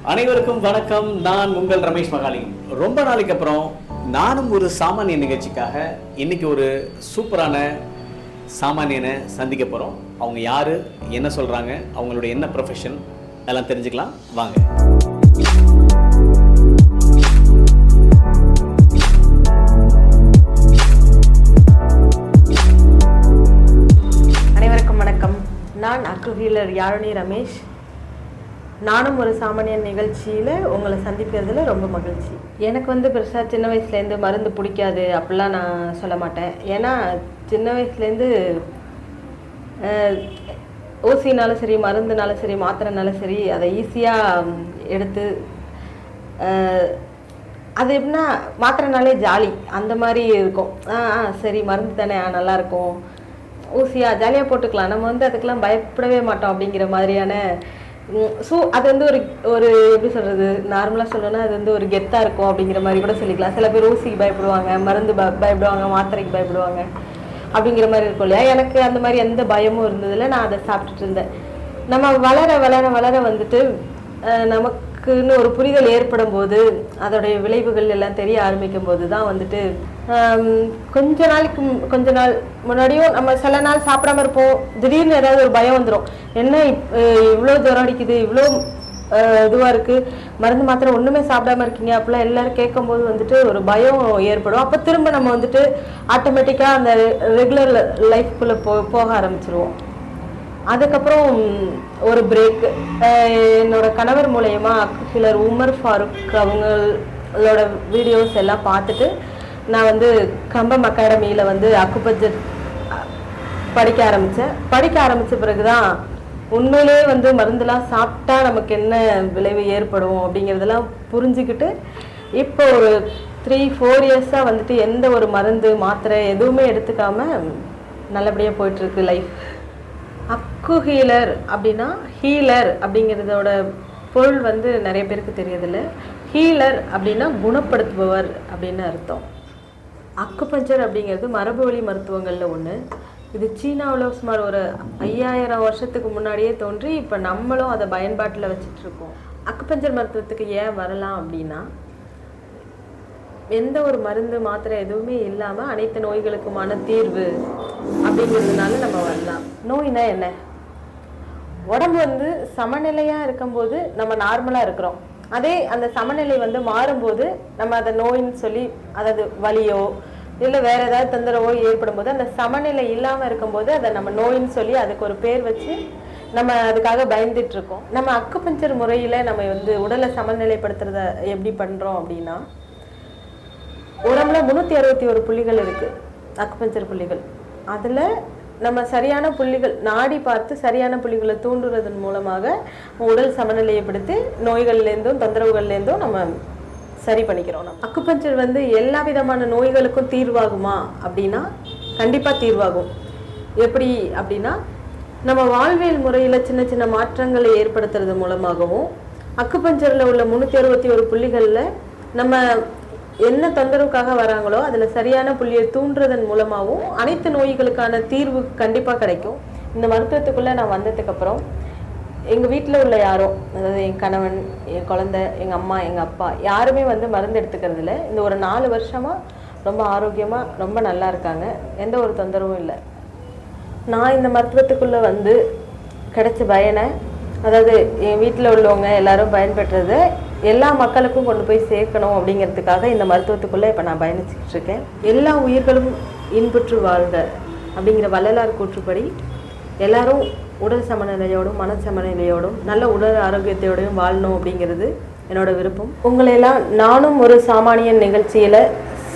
அனைவருக்கும் வணக்கம். நான் உங்கள் ரமேஷ் மகாலிங்கம். ரொம்ப நாளைக்கு அப்புறம் நானும் ஒரு சாமானிய நிகழ்ச்சிக்காக இன்னைக்கு ஒரு சூப்பரான சாமானியனை சந்திக்க போகிறோம். அவங்க யார், என்ன சொல்கிறாங்க, அவங்களுடைய என்ன ப்ரொஃபஷன், அதெல்லாம் தெரிஞ்சுக்கலாம் வாங்க. அனைவருக்கும் வணக்கம். நான் அக்கு ஹீலர் யாழினி ரமேஷ். நானும் ஒரு சாமானியன் நிகழ்ச்சியில் உங்களை சந்திக்கிறதுல ரொம்ப மகிழ்ச்சி. எனக்கு பெருசாக சின்ன வயசுலேருந்து மருந்து பிடிக்காது அப்படிலாம் நான் சொல்ல மாட்டேன். ஏன்னா சின்ன வயசுலேருந்து ஊசினாலும் சரி, மருந்துனாலும் சரி, மாத்திரைனாலும் சரி, அதை ஈஸியாக எடுத்து அது எப்படின்னா மாத்திரைனாலே ஜாலி அந்த மாதிரி இருக்கும். சரி மருந்து தானே, நல்லாயிருக்கும், ஊசியாக ஜாலியாக போட்டுக்கலாம், நம்ம அதுக்கெல்லாம் பயப்படவே மாட்டோம் அப்படிங்கிற மாதிரியான. ஸோ அது ஒரு எப்படி சொல்கிறது, நார்மலாக சொல்லணும்னா அது ஒரு கெத்தாக இருக்கும் அப்படிங்கிற மாதிரி கூட சொல்லிக்கலாம். சில பேர் ஊசிக்கு பயப்படுவாங்க, மருந்து பயப்படுவாங்க, மாத்திரைக்கு பயப்படுவாங்க அப்படிங்கிற மாதிரி இருக்கும் இல்லையா. எனக்கு அந்த மாதிரி எந்த பயமும் இருந்ததில்லை. நான் அதை சாப்பிட்டுட்டு இருந்தேன். நம்ம வளர வளர வளர நமக்குன்னு ஒரு புரிதல் ஏற்படும் போது, அதோடைய விளைவுகள் எல்லாம் தெரிய ஆரம்பிக்கும் போது தான் கொஞ்ச நாள் முன்னாடியும் நம்ம சில நாள் சாப்பிடாம இருப்போம். திடீர்னு ஏதாவது ஒரு பயம் வந்துடும். என்ன இவ்வளோ ஜுரம் அடிக்குது, இவ்வளோ இதுவாக இருக்குது, மருந்து மாத்திரை ஒன்றுமே சாப்பிடாம இருக்கீங்க அப்படிலாம் எல்லாரும் கேட்கும்போது ஒரு பயம் ஏற்படும். அப்போ திரும்ப நம்ம ஆட்டோமேட்டிக்காக அந்த ரெகுலர் லைஃப்குள்ளே போக ஆரம்பிச்சிருவோம். அதுக்கப்புறம் ஒரு பிரேக். என்னோட கணவர் மூலயமா அக்குஹீலர் உமர் ஃபாரூக் அவங்களோட வீடியோஸ் எல்லாம் பார்த்துட்டு நான் கம்பம் அகாடமியில் அக்குபஞ்சர் படிக்க ஆரம்பித்த பிறகு தான் உண்மையிலே மருந்துலாம் சாப்பிட்டா நமக்கு என்ன விளைவு ஏற்படும் அப்படிங்கிறதெல்லாம் புரிஞ்சுக்கிட்டு இப்போ ஒரு 3-4 இயர்ஸாக எந்த ஒரு மருந்து மாத்திரை எதுவுமே எடுத்துக்காம நல்லபடியாக போயிட்டுருக்கு லைஃப். அக்கு ஹீலர் அப்படின்னா, ஹீலர் அப்படிங்கிறதோட பொருள் நிறைய பேருக்கு தெரியதில்லை. ஹீலர் அப்படின்னா குணப்படுத்துபவர் அப்படின்னு அர்த்தம். அக்குபஞ்சர் அப்படிங்கிறது மரபு வழி மருத்துவங்களில் ஒன்று. இது சீனாவில் சுமார் ஒரு 5000 வருஷத்துக்கு முன்னாடியே தோன்றி இப்போ நம்மளும் அதை பயன்பாட்டில் வச்சிட்ருக்கோம். அக்குபஞ்சர் மருத்துவத்துக்கு ஏன் வரலாம் அப்படின்னா, எந்த ஒரு மருந்து மாத்திரை எதுவுமே இல்லாமல் அனைத்து நோய்களுக்குமான தீர்வு அப்படிங்கிறதுனால நம்ம வரலாம். நோய்னா என்ன? உடம்பு சமநிலையாக இருக்கும்போது நம்ம நார்மலாக இருக்கிறோம். அதே அந்த சமநிலை மாறும்போது நம்ம அதை நோயின்னு சொல்லி, அதாவது வலியோ இல்லை வேற ஏதாவது தொந்தரவோ ஏற்படும் போது, அந்த சமநிலை இல்லாமல் இருக்கும்போது அதை நம்ம நோயின்னு சொல்லி அதுக்கு ஒரு பேர் வச்சு நம்ம அதுக்காக பயந்துட்டு இருக்கோம். நம்ம அக்குபஞ்சர் முறையில் நம்ம உடலை சமநிலைப்படுத்துறத எப்படி பண்ணுறோம் அப்படின்னா, உடம்புல 361 புள்ளிகள் இருக்குது, அக்குபஞ்சர் புள்ளிகள். அதில் நம்ம சரியான புள்ளிகள் நாடி பார்த்து சரியான புள்ளிகளை தூண்டுறதன் மூலமாக உடல் சமநிலையப்படுத்தி நோய்கள்லேருந்தும் தொந்தரவுகள்லேருந்தும் நம்ம சரி பண்ணிக்கிறோம். நம்ம அக்குபஞ்சர் எல்லா விதமான நோய்களுக்கும் தீர்வாகுமா அப்படின்னா கண்டிப்பாக தீர்வாகும். எப்படி அப்படின்னா, நம்ம வாழ்வியல் முறையில் சின்ன சின்ன மாற்றங்களை ஏற்படுத்துறது மூலமாகவும், அக்குபஞ்சரில் உள்ள 361 புள்ளிகளில் நம்ம என்ன தொந்தரவுக்காக வராங்களோ அதில் சரியான புள்ளியை தூண்டுறதன் மூலமாகவும் அனைத்து நோய்களுக்கான தீர்வு கண்டிப்பாக கிடைக்கும். இந்த மருத்துவத்துக்குள்ளே நான் வந்ததுக்கப்புறம் எங்கள் வீட்டில் உள்ள யாரோ, அதாவது என் கணவன், என் குழந்தை, எங்கள் அம்மா, எங்கள் அப்பா யாருமே மருந்து எடுத்துக்கிறது இல்லை. இந்த ஒரு 4 வருஷமாக ரொம்ப ஆரோக்கியமாக ரொம்ப நல்லா இருக்காங்க. எந்த ஒரு தொந்தரவும் இல்லை. நான் இந்த மருத்துவத்துக்குள்ளே கிடைச்ச பயனை, அதாவது என் வீட்டில் உள்ளவங்க எல்லாரும் பயன்பெற்றது எல்லா மக்களுக்கும் கொண்டு போய் சேர்க்கணும் அப்படிங்கிறதுக்காக இந்த மருத்துவத்துக்குள்ளே இப்போ நான் பயணிச்சுக்கிட்டு இருக்கேன். எல்லா உயிர்களும் இன்புற்று வாழ்க அப்படிங்கிற வள்ளலார் கூற்றுப்படி எல்லாரும் உடல் சமநிலையோடும் மன சமநிலையோடும் நல்ல உடல் ஆரோக்கியத்தோடையும் வாழணும் அப்படிங்கிறது என்னோட விருப்பம். உங்களையெல்லாம் நானும் ஒரு சாமானியன் நிகழ்ச்சியில்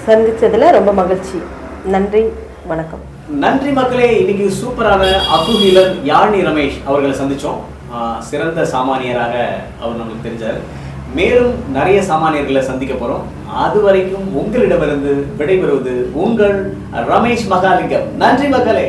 சந்தித்ததில் ரொம்ப மகிழ்ச்சி. நன்றி, வணக்கம். நன்றி மக்களே. இன்னைக்கு சூப்பரான அக்கு ஹீலர் யாழினி ரமேஷ் அவர்களை சந்தித்தோம். சிறந்த சாமானியராக அவர் நமக்கு தெரிஞ்சார். மேலும் நிறைய சாமானியர்களை சந்திக்க போகிறோம். அது வரைக்கும் உங்களிடமிருந்து விடைபெறுவது உங்கள் ரமேஷ் மகாலிங்கம். நன்றி மக்களே.